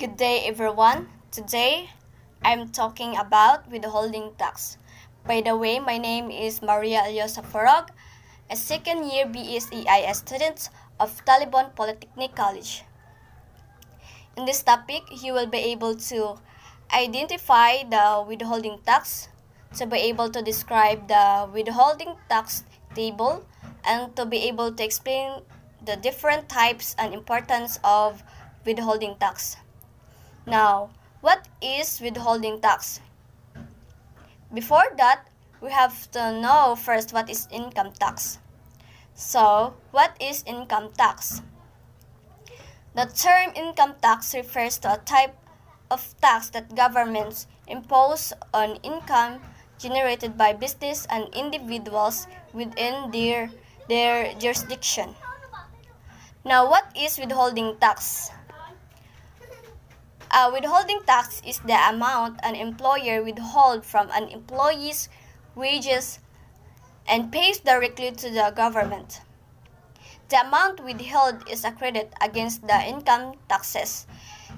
Good day, everyone. Today, I'm talking about withholding tax. By the way, my name is Maria Alyosa Farog, a second-year BSEIS student of Taliban Polytechnic College. In this topic, you will be able to identify the withholding tax, to be able to describe the withholding tax table, and to be able to explain the different types and importance of withholding tax. Now, what is withholding tax? Before that, we have to know first what is income tax. So, what is income tax? The term income tax refers to a type of tax that governments impose on income generated by business and individuals within their jurisdiction. Now, what is withholding tax? Withholding tax is the amount an employer withholds from an employee's wages and pays directly to the government. The amount withheld is a credit against the income taxes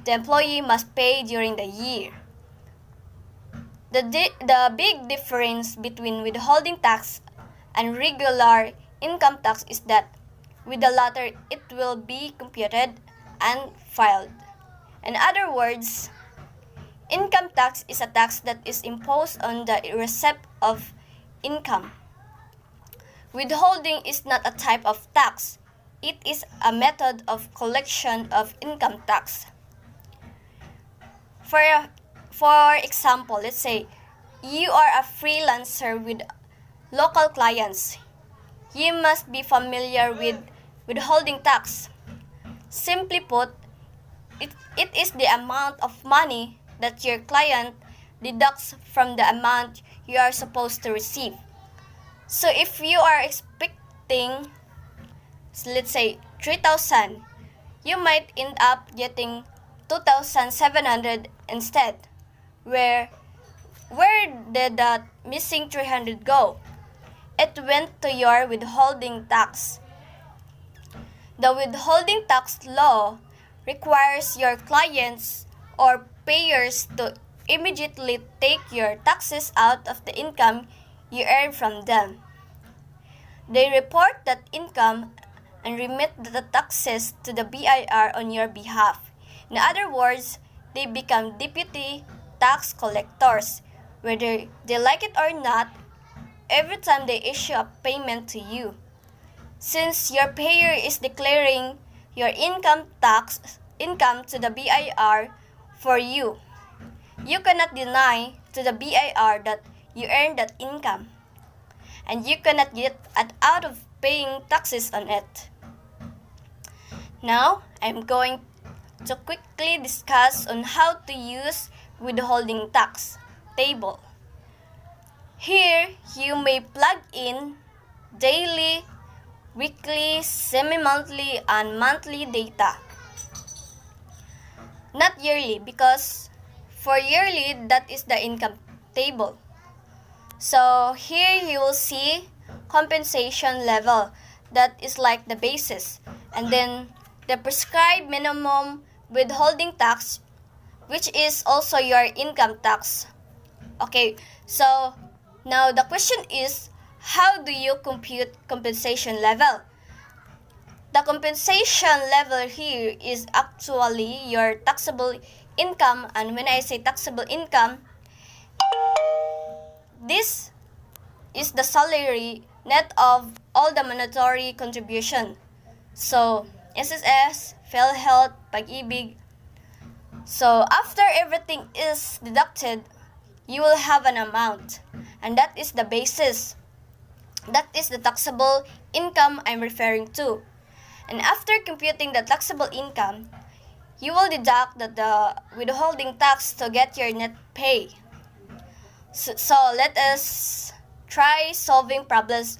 the employee must pay during the year. The big difference between withholding tax and regular income tax is that with the latter it will be computed and filed. In other words, income tax is a tax that is imposed on the receipt of income. Withholding is not a type of tax. It is a method of collection of income tax. For example, let's say you are a freelancer with local clients. You must be familiar with withholding tax. Simply put, it is the amount of money that your client deducts from the amount you are supposed to receive. So if you are expecting, let's say, 3,000, you might end up getting 2,700 instead. Where did that missing 300 go? It went to your withholding tax. The withholding tax law requires your clients or payers to immediately take your taxes out of the income you earn from them. They report that income and remit the taxes to the BIR on your behalf. In other words, they become deputy tax collectors, whether they like it or not, every time they issue a payment to you. Since your payer is declaring your income to the BIR for you, you cannot deny to the BIR that you earned that income, and you cannot get out of paying taxes on it. Now, I'm going to quickly discuss on how to use withholding tax table. Here, you may plug in daily, weekly, semi-monthly, and monthly data. Not yearly, because for yearly, that is the income table. So here you will see compensation level, that is like the basis, and then the prescribed minimum withholding tax, which is also your income tax. Okay, so now the question is, how do you compute compensation level? The compensation level here is actually your taxable income, and when I say taxable income, this is the salary net of all the mandatory contribution. So, SSS, PhilHealth, Pag-ibig. So, after everything is deducted, you will have an amount, and that is the basis. That is the taxable income I'm referring to. And after computing the taxable income, you will deduct the withholding tax to get your net pay. So let us try solving problems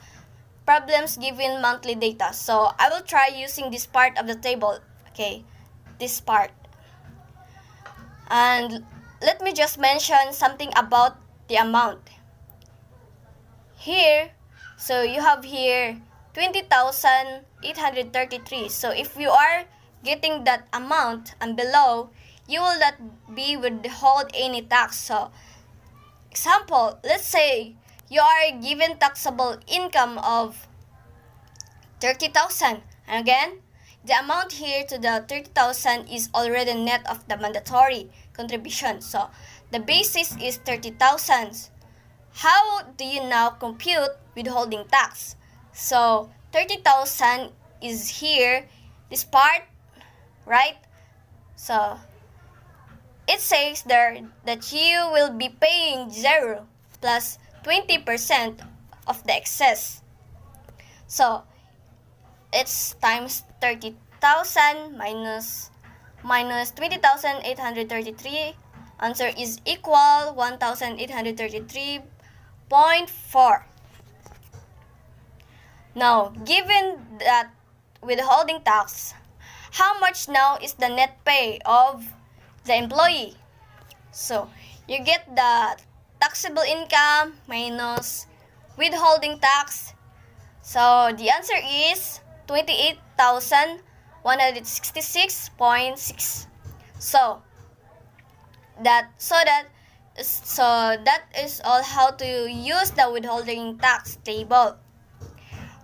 given monthly data. So I will try using this part of the table. Okay, this part. And let me just mention something about the amount. Here, so you have here 20,833. So if you are getting that amount and below, you will not be withhold any tax. So, example, let's say you are given taxable income of 30,000. And again, the amount here to the 30,000 is already net of the mandatory contribution. So, the basis is 30,000. How do you now compute withholding tax? So, 30,000 is here, this part, right? So, it says there that you will be paying 0 plus 20% of the excess. So, it's times 30,000 minus 20,833. Answer is equal 1,833.4. Now, given that withholding tax, how much now is the net pay of the employee? So, you get the taxable income minus withholding tax. So, the answer is 28,166.6. So that is all how to use the withholding tax table.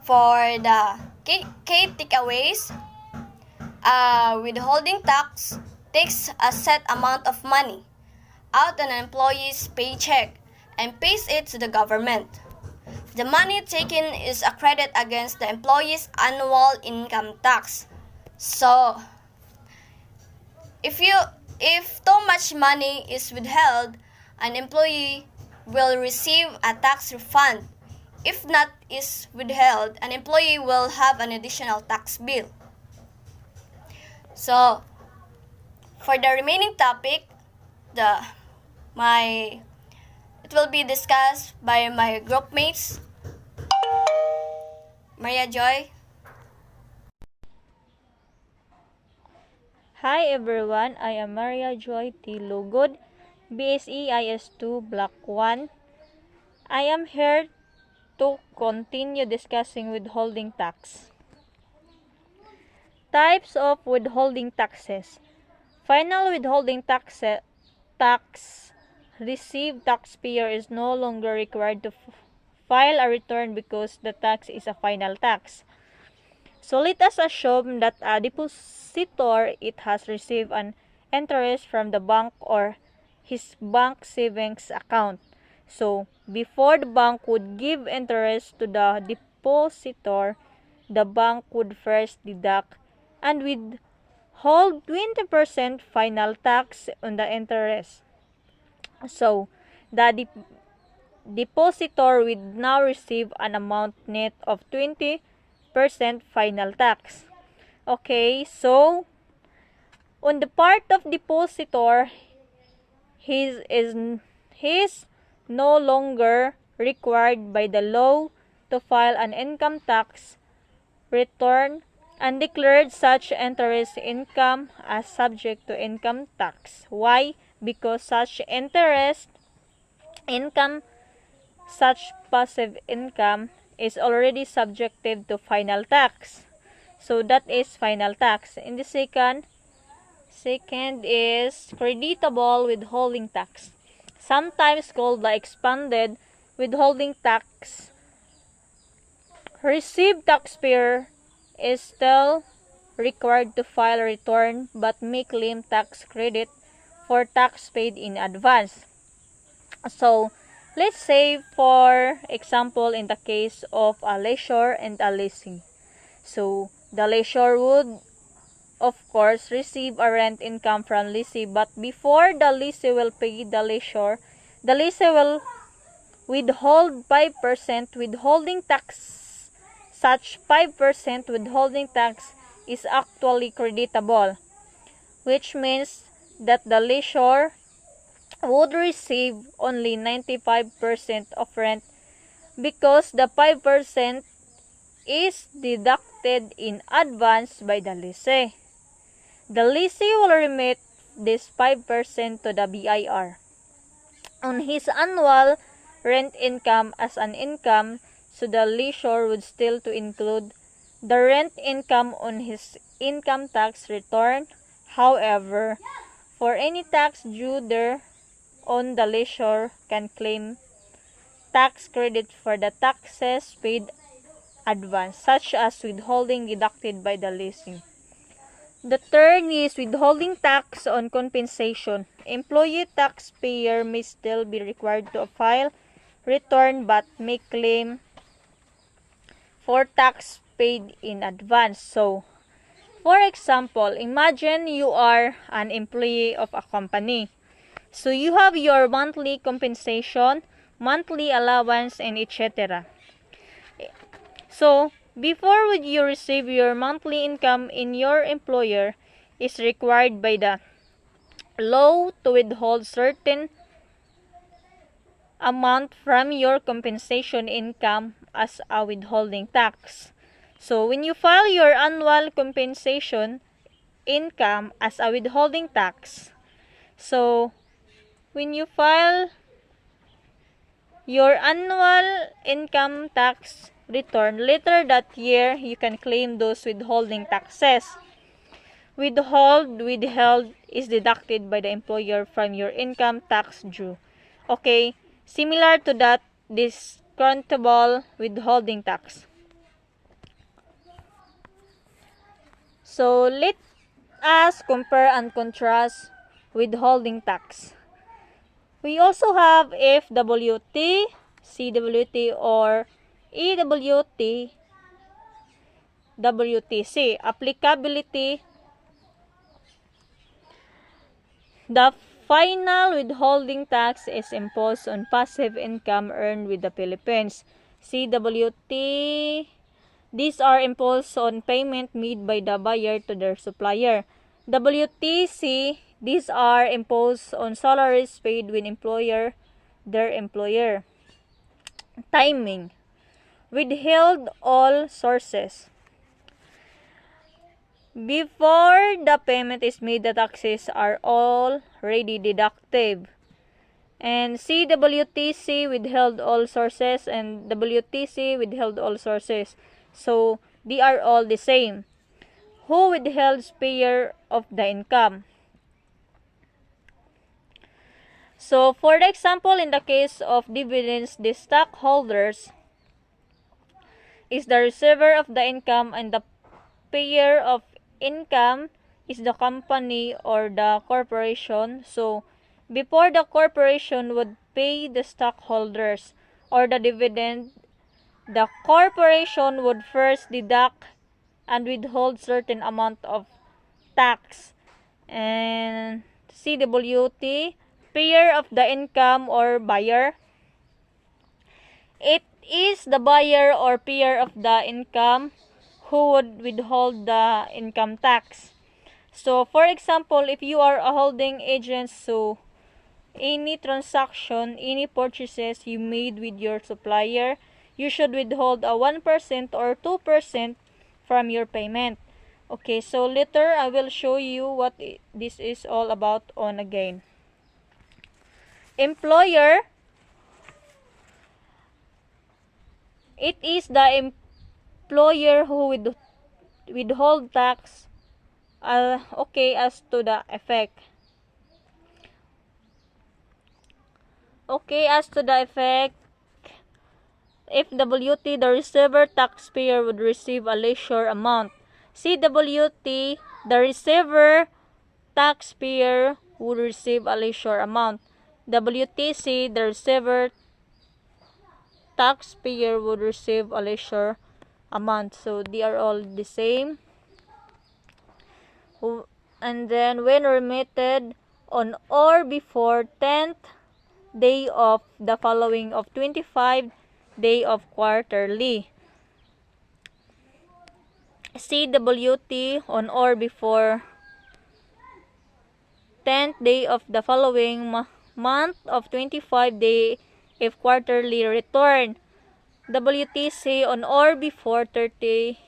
For the key takeaways, withholding tax takes a set amount of money out an employee's paycheck and pays it to the government. The money taken is a credit against the employee's annual income tax. So, if too much money is withheld, an employee will receive a tax refund. If not is withheld, an employee will have an additional tax bill. So, for the remaining topic, it will be discussed by my group mates, Maria Joy. Hi everyone, I am Maria Joy T. Lugod, BSE IS2 Block 1. I am here to continue discussing withholding tax. Types of withholding taxes. Final withholding tax received taxpayer is no longer required to file a return because the tax is a final tax. So let us assume that a depositor has received an interest from the bank or his bank savings account. So before the bank would give interest to the depositor, the bank would first deduct and withhold 20% final tax on the interest. So the depositor would now receive an amount net of 20% final tax. Okay, so on the part of depositor, he is no longer required by the law to file an income tax return and declared such interest income as subject to income tax. Why? Because such interest income, such passive income, is already subjected to final tax. So that is final tax. In the second is creditable withholding tax, sometimes called the expanded withholding tax. Received taxpayer is still required to file a return but may claim tax credit for tax paid in advance. So, let's say for example in the case of a lessor and a lessee. So, the lessor would of course receive a rent income from lessee, but before the lessee will pay the lessor will withhold 5% withholding tax. Such 5% withholding tax is actually creditable, which means that the lessor would receive only 95% of rent because the 5% is deducted in advance by the lessee. The lessee will remit this 5% to the BIR on his annual rent income as an income, so the lessor would still to include the rent income on his income tax return. However, For any tax due there on the lessor can claim tax credit for the taxes paid advance, such as withholding deducted by the lessee. The third is withholding tax on compensation. Employee taxpayer may still be required to file return but may claim for tax paid in advance. So, for example, imagine you are an employee of a company. So, you have your monthly compensation, monthly allowance, and etc. So, before would you receive your monthly income in your employer is required by the law to withhold certain amount from your compensation income as a withholding tax. So, when you file your annual compensation income as a withholding tax, so when you file your annual income tax return later that year, you can claim those withholding taxes. Withheld is deducted by the employer from your income tax due. Okay, similar to that, discountable withholding tax. So, let us compare and contrast withholding tax. We also have FWT, CWT, or EWT, WTC. Applicability. The final withholding tax is imposed on passive income earned with the Philippines. CWT. These are imposed on payment made by the buyer to their supplier. WTC. These are imposed on salaries paid when their employer. Timing. Withheld all sources. Before the payment is made, the taxes are already deductible. And CWTC withheld all sources and WTC withheld all sources. So, they are all the same. Who withholds payer of the income? So, for the example, in the case of dividends, the stockholders is the receiver of the income and the payer of income is the company or the corporation. So, before the corporation would pay the stockholders or the dividend, the corporation would first deduct and withhold certain amount of tax. And CWT, payer of the income or buyer. It is the buyer or payer of the income who would withhold the income tax. So, for example, if you are a holding agent, so any transaction, any purchases you made with your supplier, you should withhold a 1% or 2% from your payment. Okay, so later I will show you what this is all about on again. Employer, it is the employer who withhold tax. Okay, as to the effect. Okay, as to the effect, if WT, the receiver taxpayer would receive a leisure amount. CWT, the receiver taxpayer would receive a leisure amount. WTC, the receiver taxpayer would receive a leisure amount. So, they are all the same. And then, when remitted on or before 10th day of the following of 25 day of quarterly. CWT on or before 10th day of the following month of 25 day if quarterly return. WTC on or before 30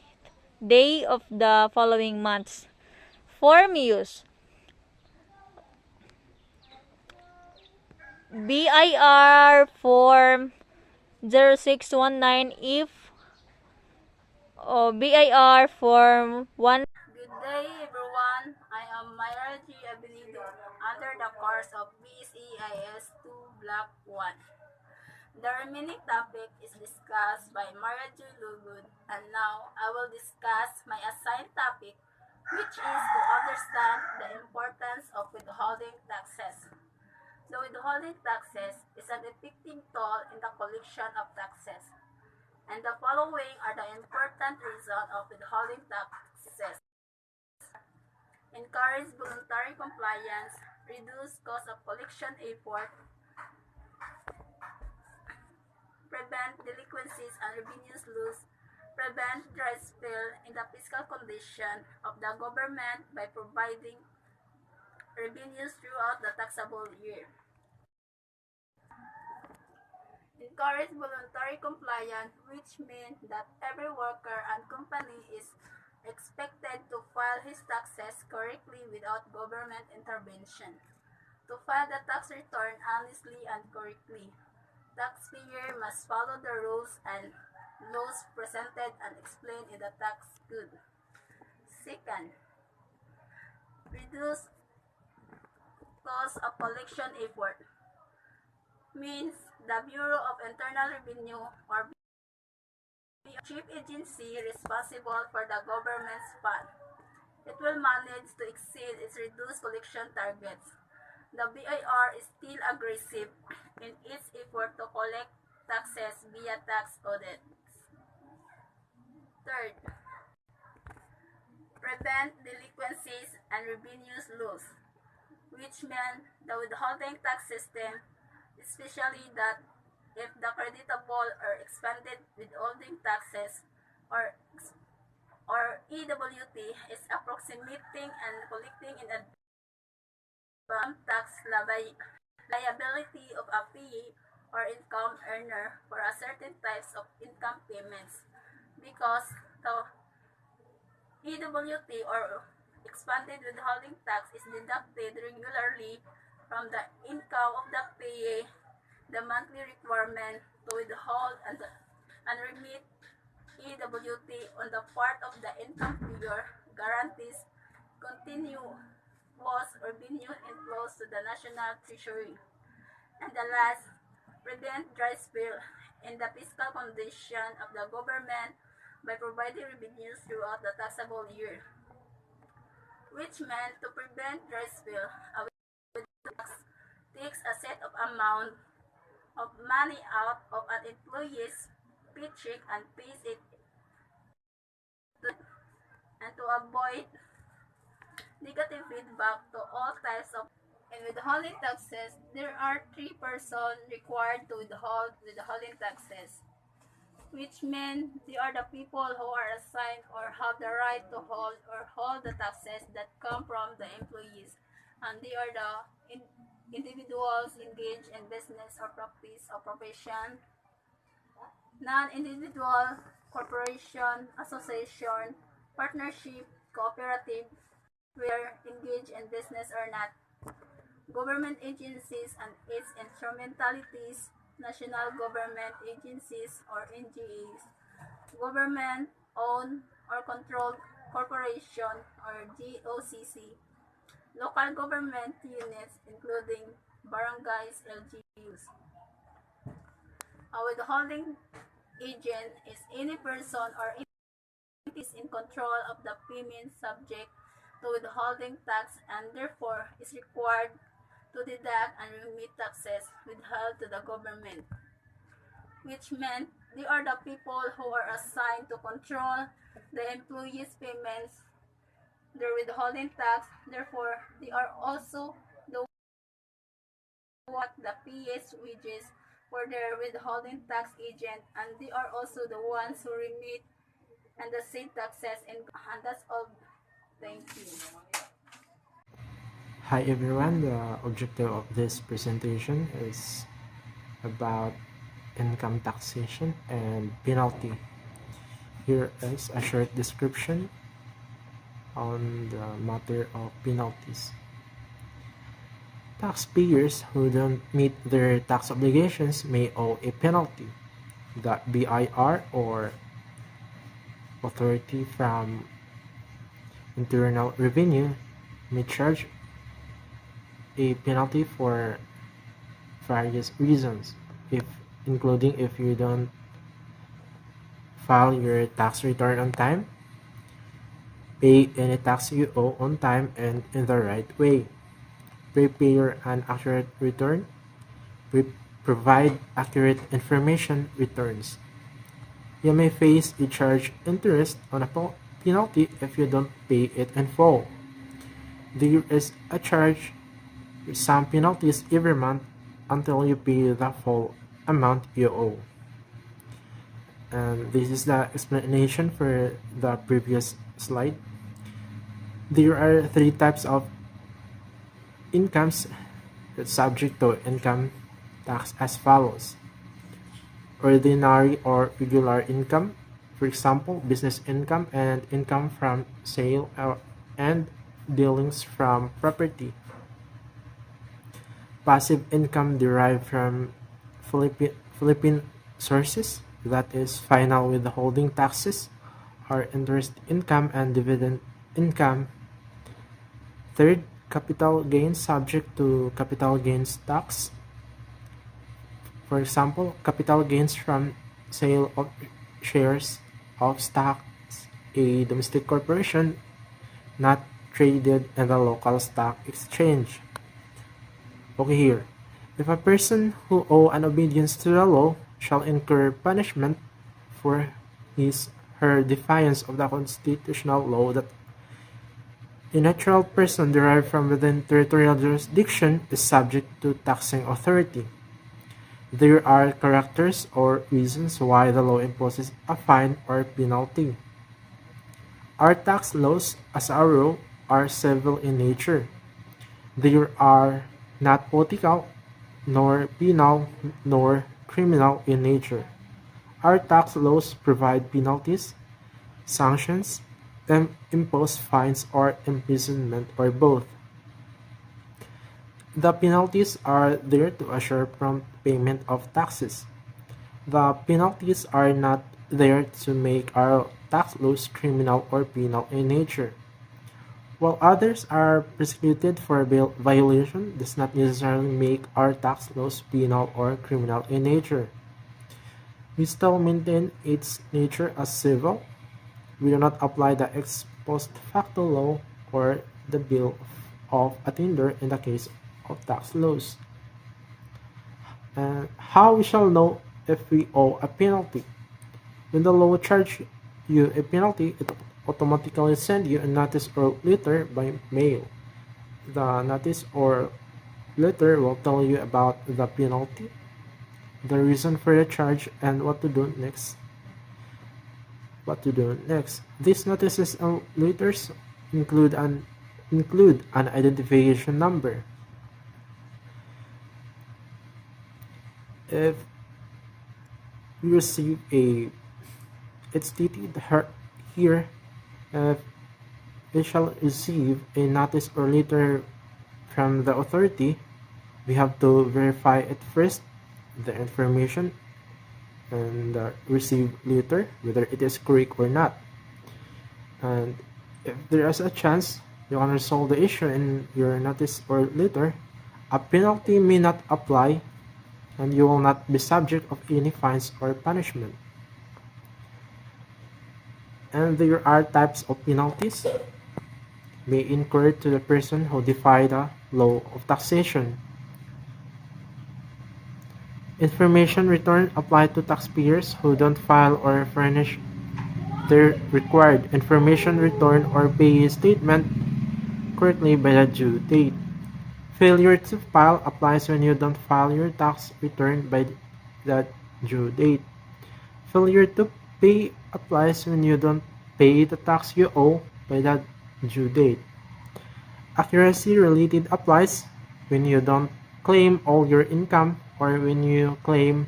day of the following months. Form use. BIR form 0619 if BIR form 1. Good day everyone. I am Myra G. Abinido under the course of BSEIS 2 Block 1. The remaining topic is discussed by Myra G. Lugud, and now I will discuss my assigned topic, which is to understand the importance of withholding taxes. The withholding taxes is an effective tool in the collection of taxes, and the following are the important reasons of withholding taxes: encourage voluntary compliance, reduce cost of collection effort, prevent delinquencies and revenues loss, prevent dry spell in the fiscal condition of the government by providing revenues throughout the taxable year. Encourage voluntary compliance, which means that every worker and company is expected to file his taxes correctly without government intervention. To file the tax return honestly and correctly, taxpayer must follow the rules and laws presented and explained in the tax code. Second, reduce cost of collection effort, means the Bureau of Internal Revenue or chief agency responsible for the government's fund. It will manage to exceed its reduced collection targets. The BIR is still aggressive in its effort to collect taxes via tax audits. Third, prevent delinquencies and revenues loss, which meant the withholding tax system, especially that if the creditable or expanded withholding taxes or EWT is approximating and collecting in advance tax liability of a payee or income earner for a certain types of income payments, because the EWT or expanded withholding tax is deducted regularly from the income of the payee. The monthly requirement to withhold and remit EWT on the part of the income payer guarantees continuous revenue inflows to the national treasury. And the last, prevent dry spell in the fiscal condition of the government by providing revenues throughout the taxable year, which meant to prevent dry spell, a tax takes a set of amount of money out of an employee's paycheck and pays it and to avoid negative feedback to all types of. In withholding taxes, there are 3 persons required to withhold withholding taxes, which mean they are the people who are assigned or have the right to hold the taxes that come from the employees, and they are the individuals engaged in business or practice or profession, non-individual, corporation, association, partnership, cooperative, where engaged in business or not, government agencies and its instrumentalities, national government agencies or NGOs, government-owned or controlled corporation or GOCC, local government units including barangays, LGUs. A withholding agent is any person or entity in control of the payment subject to withholding tax and therefore is required to deduct and remit taxes withheld to the government, which meant they are the people who are assigned to control the employees' payments, their withholding tax, therefore they are also the what the PA's wages for their withholding tax agent, and they are also the ones who remit and the said taxes, and that's all. Thank you. Hi everyone, the objective of this presentation is about income taxation and penalty. Here is a short description on the matter of penalties. Taxpayers who don't meet their tax obligations may owe a penalty. The BIR or Authority from Internal Revenue may charge a penalty for various reasons, if including if you don't file your tax return on time, pay any tax you owe on time and in the right way, prepare an accurate return, provide accurate information returns. You may face a charge interest on a penalty if you don't pay it in full. There is a charge with some penalties every month until you pay the full amount you owe. And this is the explanation for the previous slide. There are three types of incomes subject to income tax as follows: ordinary or regular income, for example, business income and income from sale and dealings from property. Passive income derived from Philippine sources, that is, final withholding taxes, or interest income and dividend income. Third, capital gains subject to capital gains tax. For example, capital gains from sale of shares of stocks, a domestic corporation not traded in the local stock exchange. Okay, here. If a person who owe an obedience to the law shall incur punishment for her defiance of the constitutional law that a natural person derived from within territorial jurisdiction is subject to taxing authority. There are characters or reasons why the law imposes a fine or penalty. Our tax laws, as a rule, are civil in nature. They are not political, nor penal, nor criminal in nature. Our tax laws provide penalties, sanctions, and impose fines or imprisonment or both. The penalties are there to assure prompt payment of taxes. The penalties are not there to make our tax laws criminal or penal in nature. While others are prosecuted for violation, does not necessarily make our tax laws penal or criminal in nature. We still maintain its nature as civil. We do not apply the ex post facto law or the bill of attainder in the case of tax laws. And how we shall know if we owe a penalty? When the law charges you a penalty, it automatically sends you a notice or letter by mail. The notice or letter will tell you about the penalty, the reason for the charge, and what to do next. These notices and letters include an identification number. If we receive it's stated here, if we shall receive a notice or letter from the authority, we have to verify it first, the information and the received letter, whether it is correct or not. And if there is a chance you can resolve the issue in your notice or letter, a penalty may not apply and you will not be subject of any fines or punishment. And there are types of penalties may incur to the person who defy the law of taxation. Information return apply to taxpayers who don't file or furnish their required information return or pay statement correctly by the due date. Failure to file applies when you don't file your tax return by the due date. Failure to pay applies when you don't pay the tax you owe by the due date. Accuracy related applies when you don't claim all your income or when you claim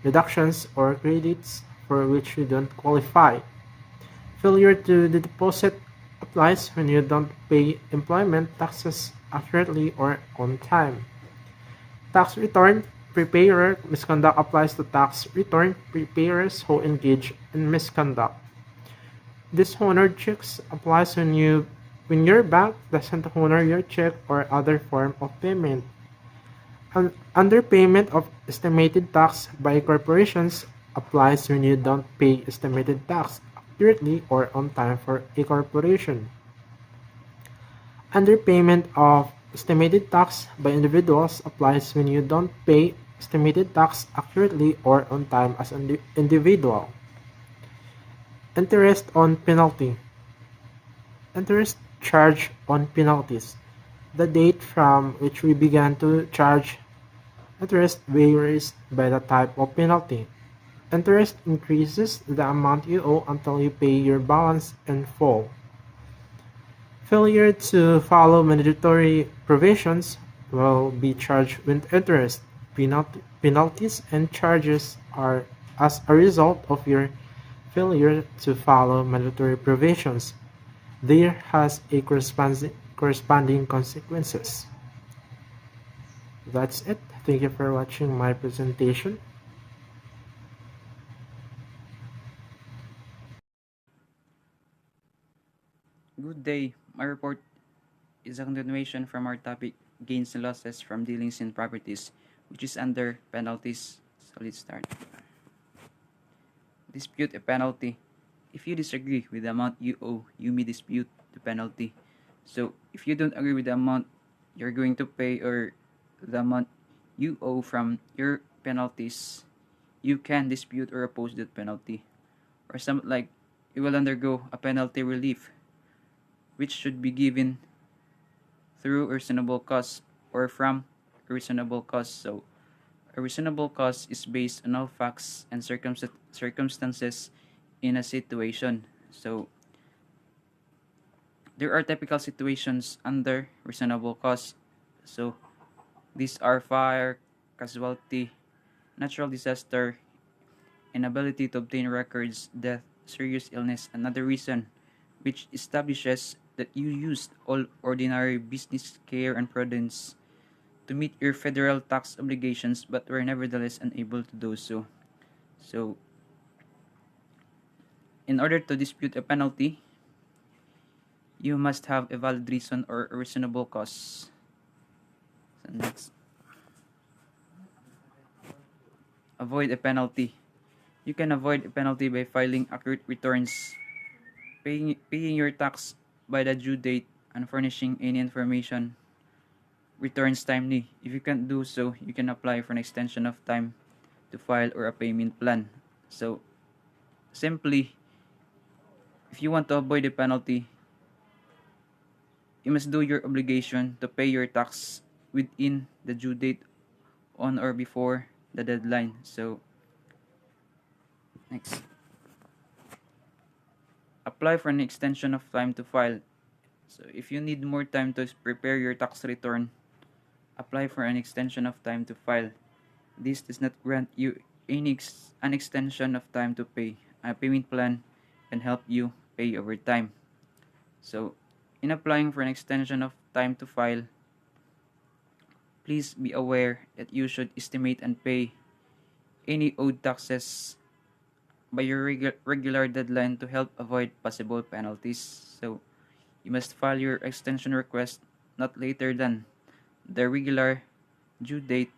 deductions or credits for which you don't qualify. Failure to deposit applies when you don't pay employment taxes accurately or on time. Tax return preparer misconduct applies to tax return preparers who engage in misconduct. Dishonored checks applies when you when your bank doesn't honor your check or other form of payment. Underpayment of estimated tax by corporations applies when you don't pay estimated tax accurately or on time for a corporation. Underpayment of estimated tax by individuals applies when you don't pay estimated tax accurately or on time as an individual. Interest on penalty. Interest charged on penalties. The date from which we began to charge interest varies by the type of penalty. Interest increases the amount you owe until you pay your balance in full. Failure to follow mandatory provisions will be charged with interest. Penalties and charges are as a result of your failure to follow mandatory provisions. There has a corresponding consequences. That's it. Thank you for watching my presentation. Good day. My report is a continuation from our topic gains and losses from dealings in properties, which is under penalties. So let's start. Dispute a penalty. If you disagree with the amount you owe, you may dispute the penalty. So if you don't agree with the amount you're going to pay or the amount you owe from your penalties, you can dispute or oppose that penalty. Or something like you will undergo a penalty relief, which should be given through a reasonable cause or from a reasonable cause. So a reasonable cause is based on all facts and circumstances in a situation. So there are typical situations under reasonable cause. So these are fire, casualty, natural disaster, inability to obtain records, death, serious illness, another reason, which establishes that you used all ordinary business care and prudence to meet your federal tax obligations but were nevertheless unable to do so. So, in order to dispute a penalty, you must have a valid reason or a reasonable cause. So next, avoid a penalty. You can avoid a penalty by filing accurate returns, paying your tax by the due date, and furnishing any information returns timely. If you can't do so, you can apply for an extension of time to file or a payment plan. So, simply, if you want to avoid a penalty, you must do your obligation to pay your tax within the due date on or before the deadline. So, next. Apply for an extension of time to file. So, if you need more time to prepare your tax return, apply for an extension of time to file. This does not grant you an extension of time to pay. A payment plan can help you pay over time. So, in applying for an extension of time to file, please be aware that you should estimate and pay any owed taxes by your regular deadline to help avoid possible penalties. So, you must file your extension request not later than the regular due date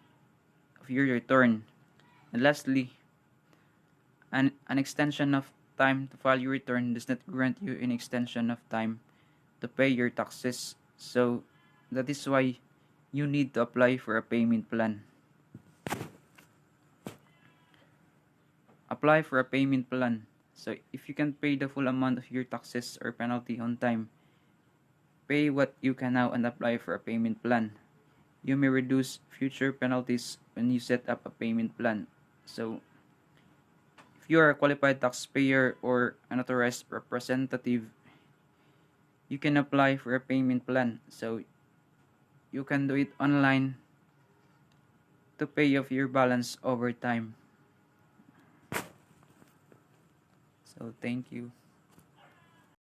of your return. And lastly, an extension of time to file your return does not grant you an extension of time to pay your taxes. So that is why you need to apply for a payment plan. Apply for a payment plan. So if you can pay the full amount of your taxes or penalty on time, pay what you can now and apply for a payment plan. You may reduce future penalties when you set up a payment plan. So if you are a qualified taxpayer or an authorized representative, you can apply for a payment plan. So you can do it online to pay off your balance over time. So thank you.